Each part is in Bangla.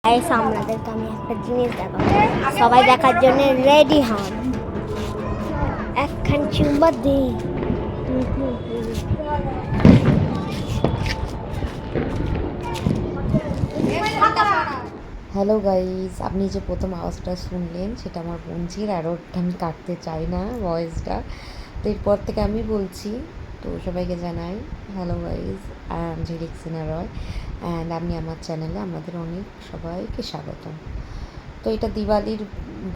গাইস আপনাদেরকে আমি একটা জিনিস দেখাবো, সবাই দেখার জন্য রেডি হন। একখান চুম্বা দে। হ্যালো গাইস, আপনি যে প্রথম আওয়াজটা শুনলেন সেটা আমার বোনঝির, আর ওটা আমি কাটতে চাই না ভয়েসটা। তো এরপর থেকে আমি বলছি, তো সবাইকে জানাই hello guys, I am Jhiliksina Roy and আমি আমার চ্যানেলে আমাদের অনেক সবাইকে স্বাগতম। তো এটা দিওয়ালির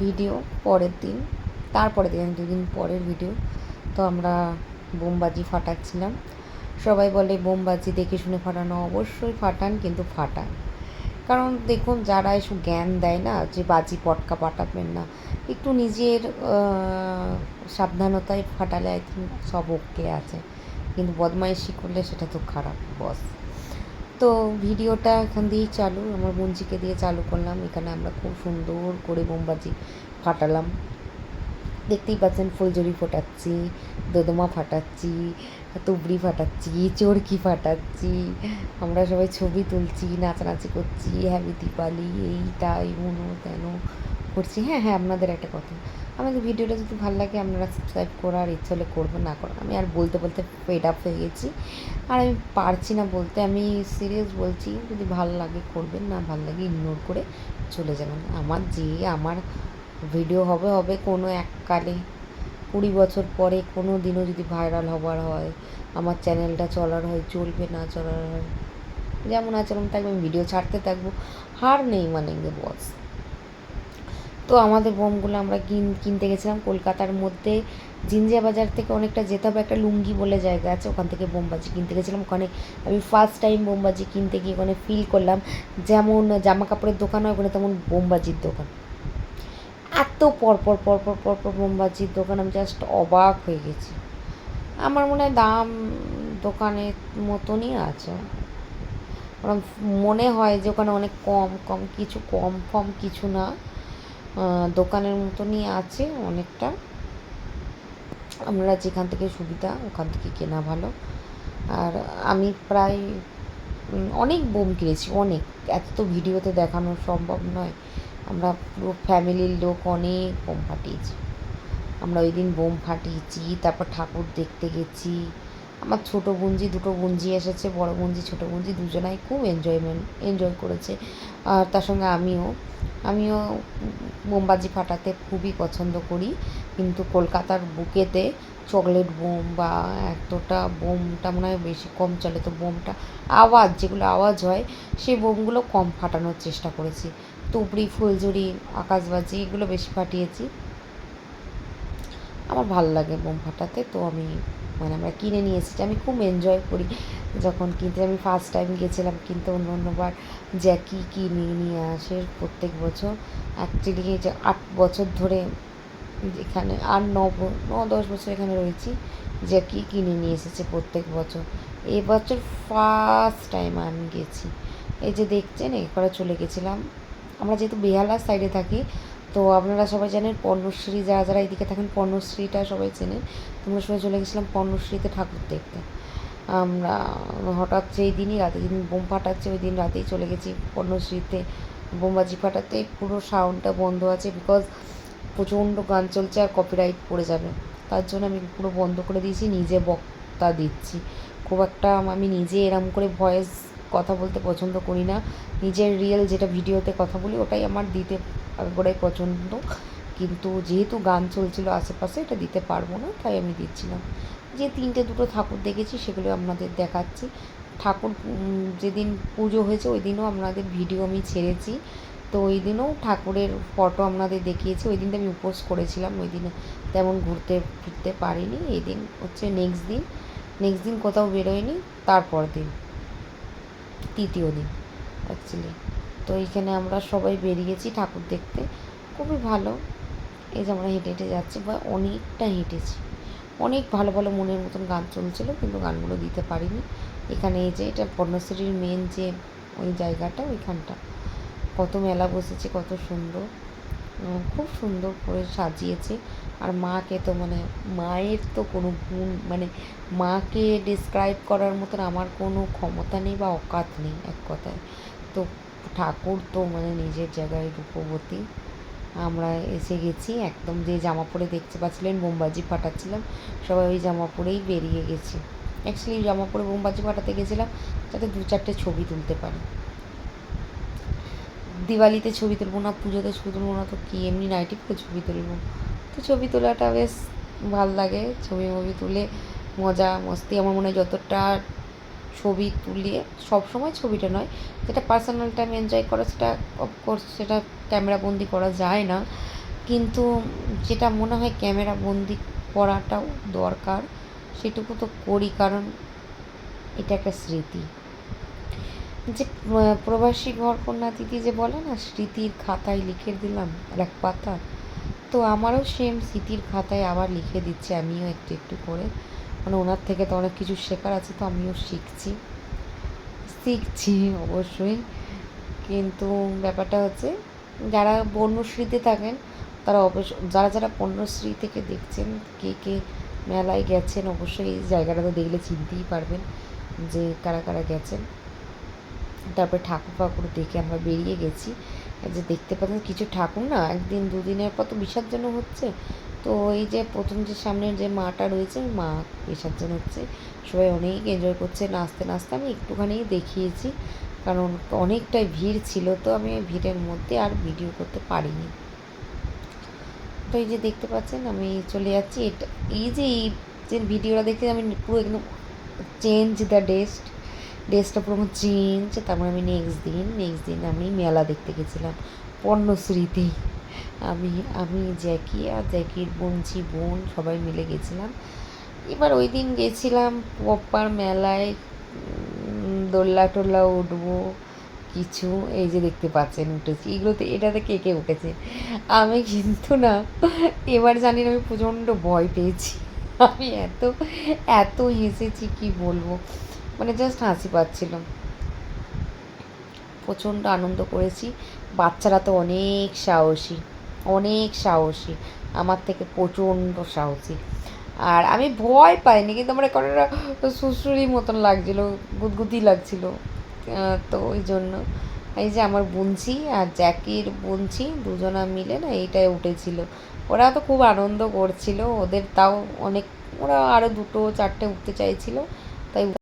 ভিডিও, পরের দিন, তারপরের দিন, 2 দিন পরের ভিডিও। তো আমরা বোমবাজি ফাটাচ্ছিলাম। সবাই বলে বোমবাজি দেখে শুনে ফাটানো, অবশ্যই ফাটান, কিন্তু ফাটান। কারণ দেখুন, যারা এসব জ্ঞান দেয় না যে বাজি পটকা ফাটাবেন না, একটু নিজের সাবধানতায় ফাটালে আই থিঙ্ক সব ওকে আছে, কিন্তু বদমাইশি করলে সেটা তো খারাপ বস। তো ভিডিওটা এখান দিয়েই চালু, আমার বোনজিকে দিয়ে চালু করলাম। এখানে আমরা খুব সুন্দর করে বোমবাজি ফাটালাম, দেখতেই পাচ্ছেন। ফুলঝুরি ফোটাচ্ছি, দোদমা ফাটাচ্ছি, তুবড়ি ফাটাচ্ছি, চরকি ফাটাচ্ছি, আমরা সবাই ছবি তুলছি, নাচানাচি করছি, হ্যাপি দীপালি, এইটা এমনো তেন করছি। হ্যাঁ হ্যাঁ, আপনাদের একটা কথা, আমাদের ভিডিওটা যদি ভালো লাগে আপনারা সাবস্ক্রাইব করার ইচ্ছে হলে করবেন, না করেন। আমি আর বলতে বলতে ফেড আপ হয়ে গেছি, আর আমি পারছি না বলতে। আমি সিরিয়াস বলছি, যদি ভালো লাগে করবেন, না ভালো লাগে ইগনোর করে চলে যাবেন। আমার ভিডিও হবে হবে কোনো এককালে, 20 বছর পরে কোনো দিনও যদি ভাইরাল হবার হয়, আমার চ্যানেলটা চলার হয়, চলবে, না চলার হয় যেমন আচরণ থাকবে, আমি ভিডিও ছাড়তে থাকবো, হার নেই মানেঙ্গে বস। তো আমাদের বোমগুলো আমরা কিনতে গেছিলাম কলকাতার মধ্যে, জিঞ্জিয়া বাজার থেকে অনেকটা যেতে হবে, একটা লুঙ্গি বলে জায়গা আছে, ওখান থেকে বোমবাজি কিনতে গেছিলাম। ওখানে আমি ফার্স্ট টাইম বোমবাজি কিনতে গিয়ে ওখানে ফিল করলাম যেমন জামা কাপড়ের দোকান হয়, ওখানে তেমন বোমবাজির দোকান। এত পরপর পরপর পরপর মোমবাতির দোকান, আমি জাস্ট অবাক হয়ে গেছি। আমার মনে হয় দাম দোকানের মতনই আছে, ওরকম মনে হয় যে ওখানে অনেক কম কম কিছু, কম ফম কিছু না, দোকানের মতনই আছে অনেকটা। আমরা যেখান থেকে সুবিধা ওখান থেকে কেনা ভালো। আর আমি প্রায় অনেক বোম কিনেছি, অনেক, এত তো ভিডিওতে দেখানো সম্ভব নয়। আমরা পুরো ফ্যামিলির লোক অনেক বোম ফাটিয়েছি। আমরা ওই দিন বোম ফাটিয়েছি, তারপর ঠাকুর দেখতে গেছি। আমার ছোটো বোনজি, দুটো বোনজি এসেছে, বড় বোনজি ছোটো বোনজি দুজনাই খুব এনজয় করেছে। আর তার সঙ্গে আমিও বোমবাজি ফাটাতে খুবই পছন্দ করি, কিন্তু কলকাতার বুকেতে চকলেট বোম বা এতটা বোমটা মনে হয় বেশি কম চলে। তো বোমটা যেগুলো আওয়াজ হয় সেই বোমগুলো কম ফাটানোর চেষ্টা করেছি। তুবড়ি, ফুলঝুরি, আকাশবাজি এগুলো বেশি ফাটিয়েছি। আমার ভালো লাগে বোম ফাটাতে, তো আমরা কিনে নিয়ে এসেছি। আমি খুব এনজয় করি যখন কিনতে। আমি ফার্স্ট টাইম গেছিলাম কিনতে, অন্যবার জ্যাকি কিনে নিয়ে আসে প্রত্যেক বছর। অ্যাকচুয়ালি যে 8 বছর ধরে এখানে, আর 9-10 বছর এখানে রয়েছি, জ্যাকি কিনে নিয়ে এসেছে প্রত্যেক বছর। এবছর ফার্স্ট টাইম আমি গেছি। এই যে দেখছেন, এরপরে চলে গেছিলাম। আমরা যেহেতু বেহালার সাইডে থাকি, তো আপনারা সবাই জানেন পর্ণশ্রী, যারা যারা এদিকে থাকেন পর্ণশ্রীটা সবাই চেনেন। তোমরা সবাই চলে গেছিলাম পর্ণশ্রীতে ঠাকুর দেখতে। আমরা হঠাৎ সেই দিনই রাতে, যেদিন বোম ফাটাচ্ছে ওই দিন রাতেই চলে গেছি পর্ণশ্রীতে বোমবাজি ফাটাতে। পুরো সাউন্ডটা বন্ধ আছে, বিকজ প্রচণ্ড গান চলছে আর কপিরাইট পড়ে যাবে, তার জন্য আমি পুরো বন্ধ করে দিয়েছি। নিজে বক্তা দিচ্ছি, খুব একটা আমি নিজে এরম করে ভয়েস কথা বলতে পছন্দ করি না। নিজের রিয়েল যেটা ভিডিওতে কথা বলি ওটাই আমার দিতে একবারে পছন্দ, কিন্তু যেহেতু গান চলছিল আশেপাশে, এটা দিতে পারবো না, তাই আমি দিচ্ছিলাম। যে 3-2 ঠাকুর দেখেছি সেগুলো আপনাদের দেখাচ্ছি। ঠাকুর যেদিন পুজো হয়েছে ওই দিনও আপনাদের ভিডিও আমি ছেড়েছি, তো ওই দিনও ঠাকুরের ফটো আপনাদের দেখিয়েছি। ওই দিনটা আমি উপোস করেছিলাম, ওই দিনে তেমন ঘুরতে ফিরতে পারিনি। এই দিন হচ্ছে নেক্সট দিন কোথাও বেরোয়নি, তারপর দিন তৃতীয় দিন অ্যাকচুয়ালি। তো এইখানে আমরা সবাই বেরিয়েছি ঠাকুর দেখতে, খুবই ভালো। এই যে আমরা হেঁটে হেঁটে যাচ্ছি, বা অনেকটা হেঁটেছি, অনেক ভালো ভালো মনের মতন গান চলছিল, কিন্তু গানগুলো দিতে পারিনি। এখানে এই যে এটা পর্ণশ্রীর মেন যে ওই জায়গাটা, ওইখানটা কত মেলা বসেছে, কত সুন্দর, খুব সুন্দর করে সাজিয়েছে। আর মাকে তো মায়ের তো কোনো গুণ, মাকে ডিসক্রাইব করার মতন আমার কোনো ক্ষমতা নেই বা অকাত নেই এক কথায়। তো ঠাকুর তো মানে নিজের জায়গায় রূপবতী। আমরা এসে গেছি একদম, যে জামা পরে দেখতে পাচ্ছিলেন বোমবাজি ফাটাচ্ছিলাম, সবাই ওই জামা পরেই বেরিয়ে গেছি। অ্যাকচুয়ালি জামা পরে বোমবাজি ফাটাতে গেছিলাম যাতে 2-4টে ছবি তুলতে পারি। দিওয়ালিতে ছবি তুলবো না, পুজোতে ছবি তুলবো না তো কি, এমনি নাইটি পরে ছবি তুলবো। তো ছবি তোলাটা বেশ ভাল লাগে, ছবি মবি তুলে মজা মস্তি। আমার মনে হয় যতটা ছবি তুলিয়ে, সবসময় ছবিটা নয়, যেটা পার্সোনাল টাইম এনজয় করা সেটা অফকোর্স সেটা ক্যামেরা বন্দি করা যায় না, কিন্তু যেটা মনে হয় ক্যামেরা বন্দি করাটাও দরকার সেটুকু তো করি, কারণ এটা একটা স্মৃতি। যে প্রবাসী ঘরকন্যা দিদি যে বলে না, স্মৃতির খাতায় লিখে দিলাম আর এক পাতা, তো আমারও সেম স্মৃতির খাতায় আবার লিখে দিচ্ছে আমিও একটু একটু করে। মানে ওনার থেকে তো অনেক কিছু শেখার আছে, তো আমিও শিখছি অবশ্যই। কিন্তু ব্যাপারটা হচ্ছে, যারা বন্যশ্রীতে থাকেন তারা অবশ্য, যারা যারা বন্যশ্রী থেকে দেখছেন, কে কে মেলায় গেছেন, অবশ্যই এই জায়গাটা তো দেখলে চিনতেই পারবেন যে কারা কারা গেছেন। তারপরে ঠাকুর ফাকুর দেখে আমরা বেরিয়ে গেছি। যে দেখতে পাচ্ছেন কিছু ঠাকুর না 1 দিন 2 দিনের পর তো বিসর্জন হচ্ছে, তো এই যে প্রথম যে সামনের যে মাটা রয়েছে, মা বিসর্জন হচ্ছে, সবাই অনেক এনজয় করছে নাচতে নাচতে। আমি একটুখানি দেখিয়েছি কারণ অনেকটাই ভিড় ছিল, তো আমি ভিড়ের মধ্যে আর ভিডিও করতে পারিনি। তো এই যে দেখতে পাচ্ছেন আমি চলে যাচ্ছি, এটা এই যে ভিডিওটা দেখতে আমি পুরো একদম চেঞ্জ দ্য ড্রেসটা পুরো আমার চেঞ্জ। তারপর আমি নেক্সট দিন আমি মেলা দেখতে গেছিলাম পর্ণশ্রীতে। আমি আমি জ্যাকি আর জ্যাকির বোন সবাই মিলে গেছিলাম। এবার ওই দিন গেছিলাম প্রপার মেলায়, দোল্লা টোল্লা উঠবো কিছু, এই যে দেখতে পাচ্ছেন উঠেছি, এগুলোতে এটাতে কে কে উঠেছে। আমি কিন্তু না, এবার জানি না আমি প্রচণ্ড ভয় পেয়েছি। আমি এত এত হেসেছি কি বলবো, মানে জাস্ট হাসি পাচ্ছিল। প্রচণ্ড আনন্দ করেছি। বাচ্চারা তো অনেক সাহসী, আমার থেকে প্রচণ্ড সাহসী। আর আমি ভয় পাইনি, কিন্তু আমার একটা সুসুরি মতন লাগছিলো, গুদগুদি লাগছিলো। তো ওই জন্য এই যে আমার বুনছি আর জ্যাকির বুনছি দুজনা মিলে না এইটায় উঠেছিল। ওরা তো খুব আনন্দ করছিল, ওদের তাও অনেক, ওরা আরও 2-4টে উঠতে চাইছিল, তাই